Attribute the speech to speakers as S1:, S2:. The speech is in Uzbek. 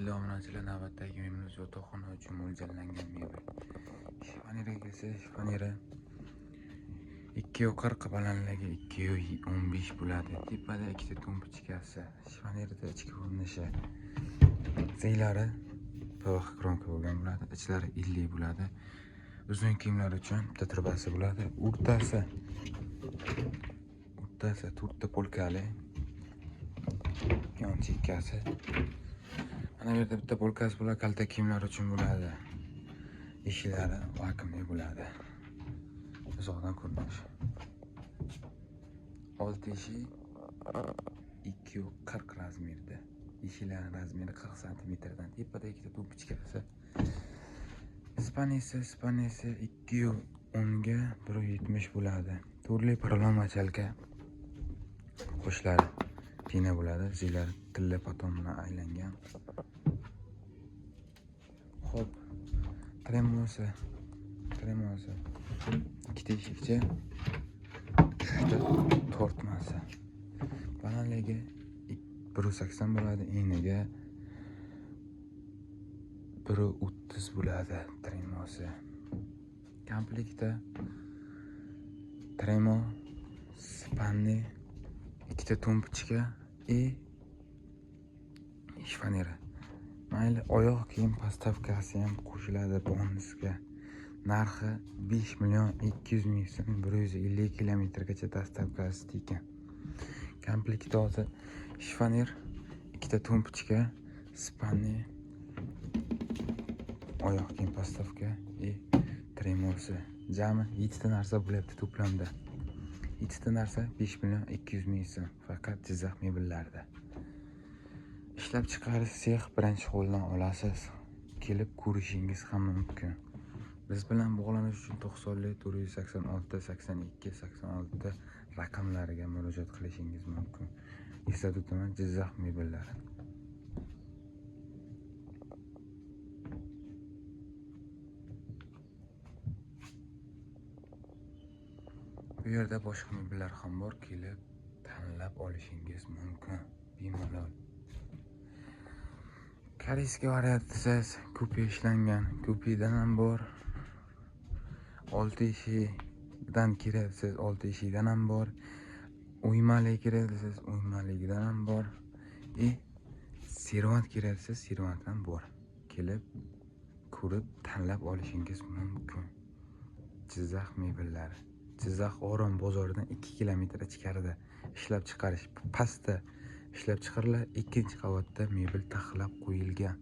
S1: Hurmatli obunachilar, navbatdagi uyimiz yotoqxona uchun mo'ljallangan mebel. Shifoneriga kelsak, shifoneri 2.40 balandligi 2.15 bo'ladi. Tepada ikkita tumpuchkasi, shifonerida ichki ko'rinishi ziylari PVH kronka bo'lgan bo'ladi. Ichlari illi bo'ladi. Uzun kiyimlar uchun bitta trubasi bo'ladi. O'rtasi to'rtta polkali. Yon chekkasi. Mana bu yerda bitta polkasi bo'ladi, kalta kiyimlar uchun bo'ladi. Eshiklari vakuumli bo'ladi. Uzoqdan ko'rinish. Old eshik 2.40 razmerda. Eshiklar razmeri 40 cm dan. Tepada ikkita tumpuchkasi. Ispaniyasi 2.10 ga 1.70 bo'ladi. Turli paralon machalka qo'shlari pina bo'ladi. Zillar tilla paton bilan aylangan. Xo'p, tremosi ikkita eshikcha, 3 ta tortmasi. Balandligi 1.80 bo'ladi, eniga 1.30 bo'ladi tremosi. Komplektda tremo, spanni, ikkita tumpuchka shifoneri. Mayli oyoq kiyim postavkasi ham qo'shiladi bonusga. Narxi 5.200.000 so'm, 150 kilometrgacha dostavkasi tekin. Komplektda hozir shifoner, ikkita tumpuchka, spanni, oyoq kiyim postavka tremosi. Jami 7 ta narsa bo'lyapti to'plamda. 7 ta narsa 5.200.000 so'm, faqat Jizzax mebellarida. Ishlab chiqarish sex birinchi qo'ldan olasiz. Kelib ko'rishingiz ham mumkin. Biz bilan bog'lanish uchun 90 486 82 86 raqamlariga murojaat qilishingiz mumkin. Eslatib o'taman, Jizzax mebellari. Bu yerda boshqa mebellar ham bor, kelib tanlab olishingiz mumkin. Bemalol. Koreyskiy variantisiz kupe ishlangan, kupedan ham bor. 6 eshikdan kirasiz, 6 eshikdan ham bor. Uymali kirasiz, uymaligidan ham bor. Servant kirasiz, servantdan bor. Kelib ko'rib tanlab olishingiz mumkin. Jizzax mebellari. Jizzax Orom bozoridan 2 kilometr ichkarida ishlab chiqarish. Pastda ishlab chiqariladi, ikkinchi qavatda mebel taxlab qo'yilgan.